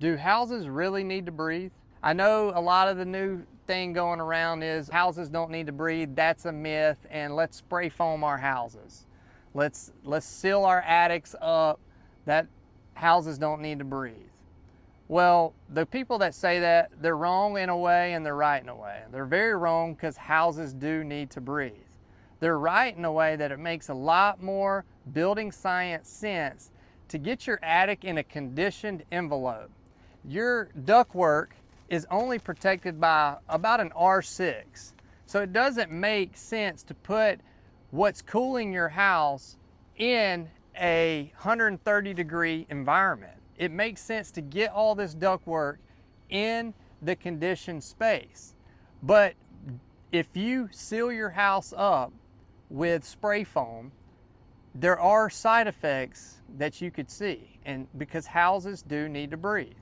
Do houses really need to breathe? I know a lot of the new thing going around is houses don't need to breathe. That's a myth, and let's spray foam our houses. Let's seal our attics up. That houses don't need to breathe. Well, the people that say that, they're wrong in a way and they're right in a way. They're very wrong because houses do need to breathe. They're right in a way that it makes a lot more building science sense to get your attic in a conditioned envelope. Your ductwork is only protected by about an R6. So it doesn't make sense to put what's cooling your house in a 130-degree environment. It makes sense to get all this ductwork in the conditioned space. But if you seal your house up with spray foam, there are side effects that you could see, and because houses do need to breathe.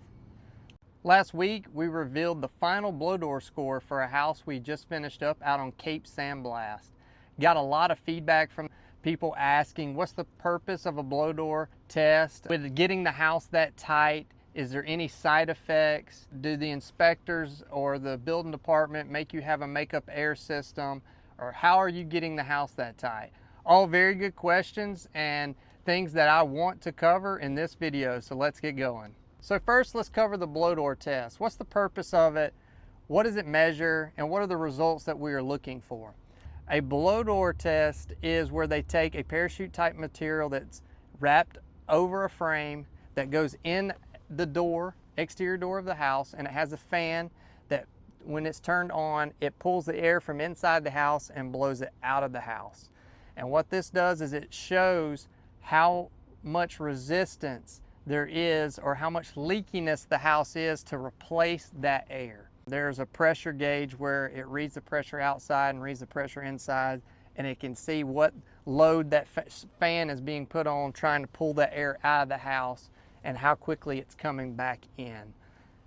Last week, we revealed the final blow door score for a house we just finished up out on Cape San Blas. Got a lot of feedback from people asking, what's the purpose of a blow door test? With getting the house that tight, is there any side effects? Do the inspectors or the building department make you have a makeup air system? Or how are you getting the house that tight? All very good questions and things that I want to cover in this video, so let's get going. So first, let's cover the blow door test. What's the purpose of it? What does it measure? And what are the results that we are looking for? A blow door test is where they take a parachute type material that's wrapped over a frame that goes in the door, exterior door of the house, and it has a fan that when it's turned on, it pulls the air from inside the house and blows it out of the house. And what this does is it shows how much resistance there is or how much leakiness the house is to replace that air. There's a pressure gauge where it reads the pressure outside and reads the pressure inside, and it can see what load that fan is being put on trying to pull the air out of the house and how quickly it's coming back in.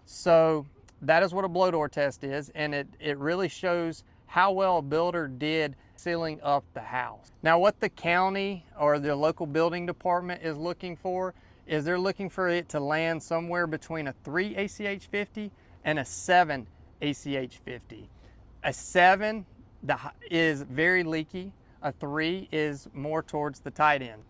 So that is what a blow door test is, and it really shows how well a builder did sealing up the house. Now what the county or the local building department is looking for is they're looking for it to land somewhere between a 3 ACH 50 and a 7 ACH 50. A 7 is very leaky. A 3 is more towards the tight end.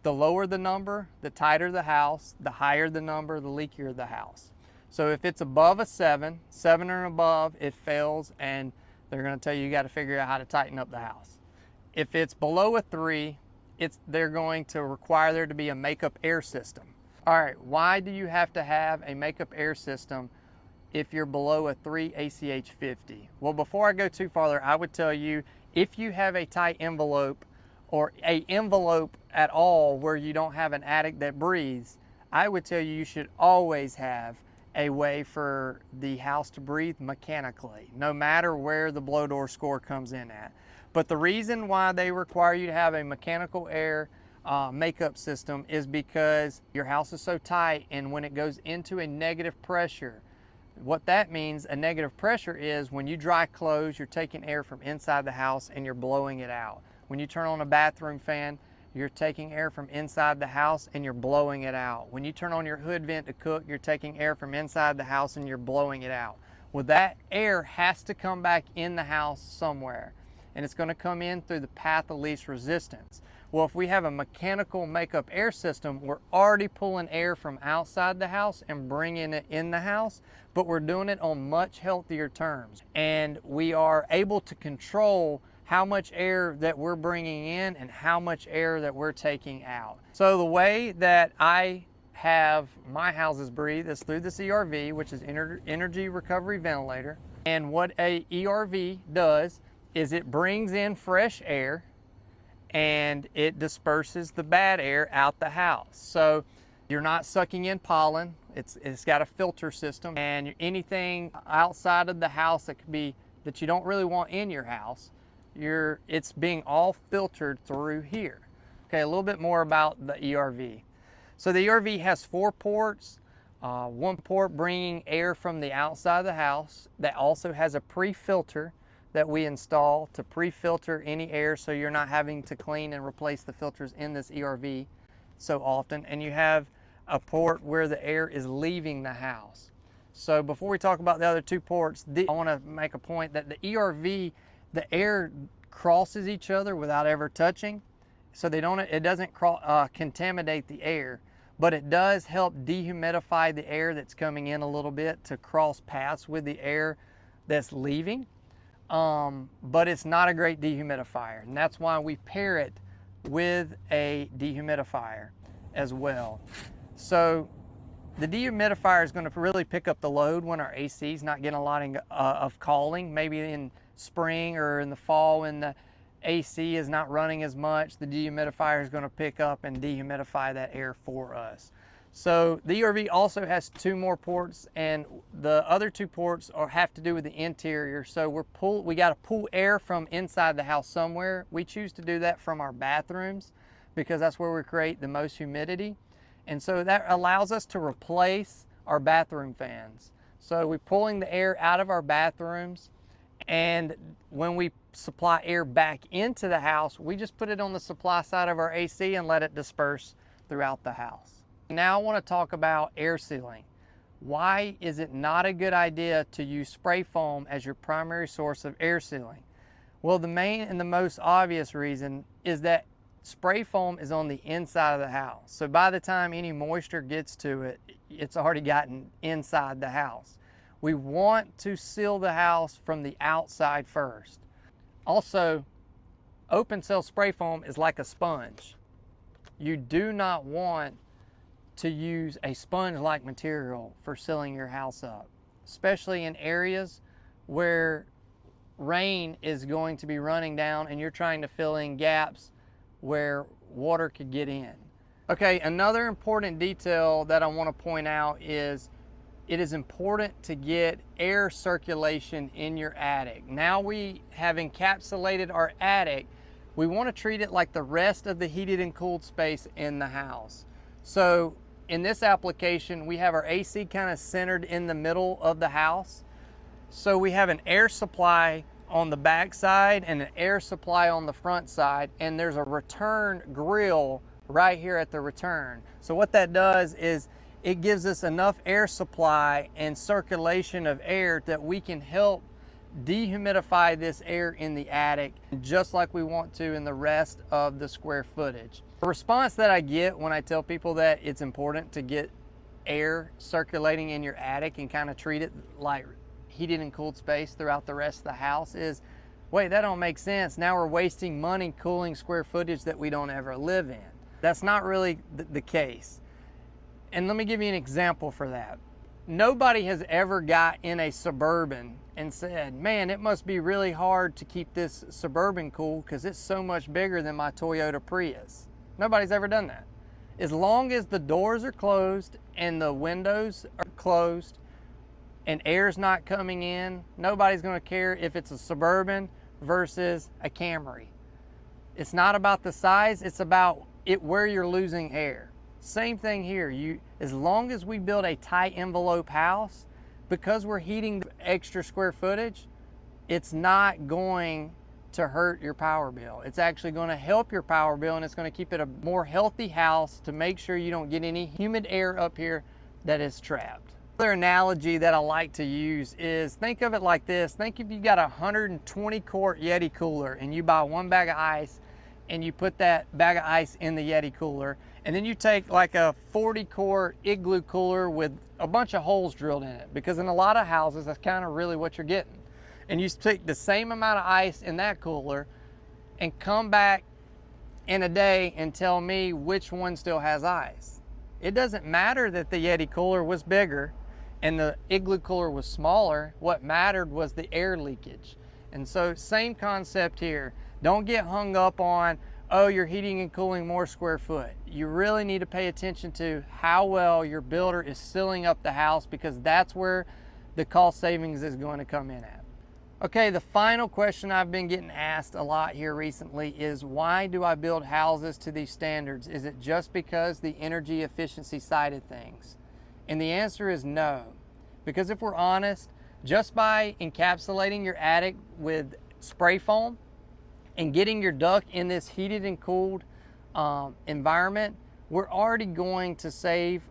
The lower the number, the tighter the house. The higher the number, the leakier the house. So if it's above a 7 or above, it fails, and they're going to tell you got to figure out how to tighten up the house. If it's below a 3, they're going to require there to be a makeup air system. All right, why do you have to have a makeup air system if you're below a 3 ACH 50? Well, before I go too farther, I would tell you if you have a tight envelope or a envelope at all where you don't have an attic that breathes, I would tell you should always have a way for the house to breathe mechanically, no matter where the blow door score comes in at. But the reason why they require you to have a mechanical air makeup system is because your house is so tight, and when it goes into a negative pressure, what that means, a negative pressure is when you dry clothes, you're taking air from inside the house and you're blowing it out. When you turn on a bathroom fan, you're taking air from inside the house and you're blowing it out. When you turn on your hood vent to cook, you're taking air from inside the house and you're blowing it out. Well, that air has to come back in the house somewhere, and it's going to come in through the path of least resistance. Well, if we have a mechanical makeup air system, we're already pulling air from outside the house and bringing it in the house, but we're doing it on much healthier terms. And we are able to control how much air that we're bringing in and how much air that we're taking out. So the way that I have my houses breathe is through this ERV, which is Energy Recovery Ventilator. And what a ERV does is it brings in fresh air and it disperses the bad air out the house. So you're not sucking in pollen. It's got a filter system, and anything outside of the house that you don't really want in your house, it's being all filtered through here. Okay, a little bit more about the ERV. So the ERV has 4 ports, one port bringing air from the outside of the house that also has a pre-filter that we install to pre-filter any air, so you're not having to clean and replace the filters in this ERV so often. And you have a port where the air is leaving the house. So before we talk about the other two ports, I want to make a point that the ERV, the air crosses each other without ever touching. So it doesn't contaminate the air, but it does help dehumidify the air that's coming in a little bit to cross paths with the air that's leaving. But it's not a great dehumidifier, and that's why we pair it with a dehumidifier as well. So the dehumidifier is going to really pick up the load when our AC is not getting a lot of calling. Maybe in spring or in the fall when the AC is not running as much, the dehumidifier is going to pick up and dehumidify that air for us. So the ERV also has two more ports, and the other two ports have to do with the interior. So we got to pull air from inside the house somewhere. We choose to do that from our bathrooms because that's where we create the most humidity. And so that allows us to replace our bathroom fans. So we're pulling the air out of our bathrooms, and when we supply air back into the house, we just put it on the supply side of our AC and let it disperse throughout the house. Now I want to talk about air sealing. Why is it not a good idea to use spray foam as your primary source of air sealing? Well, the main and the most obvious reason is that spray foam is on the inside of the house. So by the time any moisture gets to it, it's already gotten inside the house. We want to seal the house from the outside first. Also, open cell spray foam is like a sponge. You do not want to use a sponge-like material for sealing your house up, especially in areas where rain is going to be running down and you're trying to fill in gaps where water could get in. Okay, another important detail that I want to point out is it is important to get air circulation in your attic. Now we have encapsulated our attic, we want to treat it like the rest of the heated and cooled space in the house. So in this application, we have our AC kind of centered in the middle of the house. So we have an air supply on the back side and an air supply on the front side, and there's a return grill right here at the return. So what that does is it gives us enough air supply and circulation of air that we can help dehumidify this air in the attic just like we want to in the rest of the square footage. The response that I get when I tell people that it's important to get air circulating in your attic and kind of treat it like heated and cooled space throughout the rest of the house is, wait, that don't make sense. Now we're wasting money cooling square footage that we don't ever live in. That's not really the case. And let me give you an example for that. Nobody has ever got in a Suburban and said, man, it must be really hard to keep this Suburban cool because it's so much bigger than my Toyota Prius. Nobody's ever done that. As long as the doors are closed and the windows are closed and air's not coming in, nobody's going to care if it's a Suburban versus a Camry. It's not about the size, it's about where you're losing air. Same thing here. As long as we build a tight envelope house, because we're heating the extra square footage, it's not going to hurt your power bill. It's actually going to help your power bill, and it's going to keep it a more healthy house to make sure you don't get any humid air up here that is trapped. Another analogy that I like to use is, think of it like this. Think if you got a 120 quart Yeti cooler and you buy one bag of ice and you put that bag of ice in the Yeti cooler, and then you take like a 40 quart Igloo cooler with a bunch of holes drilled in it, because in a lot of houses that's kind of really what you're getting. And you take the same amount of ice in that cooler and come back in a day and tell me which one still has ice. It doesn't matter that the Yeti cooler was bigger and the Igloo cooler was smaller. What mattered was the air leakage. And so same concept here. Don't get hung up on, oh, you're heating and cooling more square foot. You really need to pay attention to how well your builder is sealing up the house, because that's where the cost savings is going to come in at. Okay, the final question I've been getting asked a lot here recently is, why do I build houses to these standards? Is it just because the energy efficiency side of things? And the answer is no. Because if we're honest, just by encapsulating your attic with spray foam and getting your duct in this heated and cooled environment, we're already going to save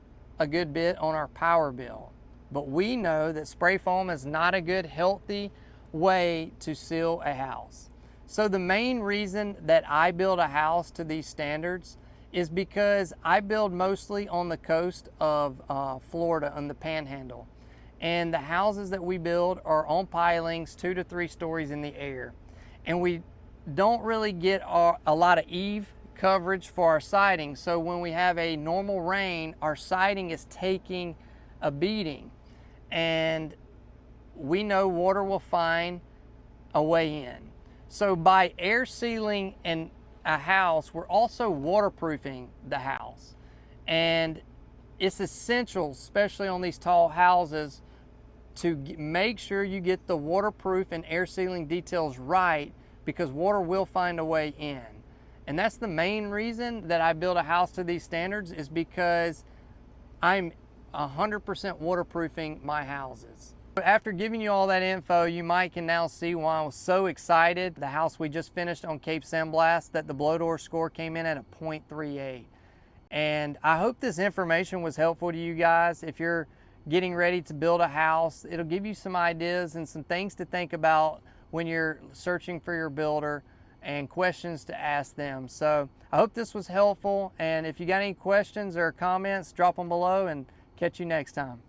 a good bit on our power bill. But we know that spray foam is not a good, healthy way to seal a house. So the main reason that I build a house to these standards is because I build mostly on the coast of Florida, on the Panhandle. And the houses that we build are on pilings 2 to 3 stories in the air. And we don't really get a lot of eave coverage for our siding. So when we have a normal rain, our siding is taking a beating. And we know water will find a way in. So by air sealing in a house, we're also waterproofing the house. And it's essential, especially on these tall houses, to make sure you get the waterproof and air sealing details right, because water will find a way in. And that's the main reason that I build a house to these standards, is because I'm 100% waterproofing my houses. After giving you all that info, you might can now see why I was so excited. The house we just finished on Cape San Blas, that the blow door score came in at a 0.38. And I hope this information was helpful to you guys. If you're getting ready to build a house, it'll give you some ideas and some things to think about when you're searching for your builder, and questions to ask them. So I hope this was helpful, and if you got any questions or comments, drop them below, and catch you next time.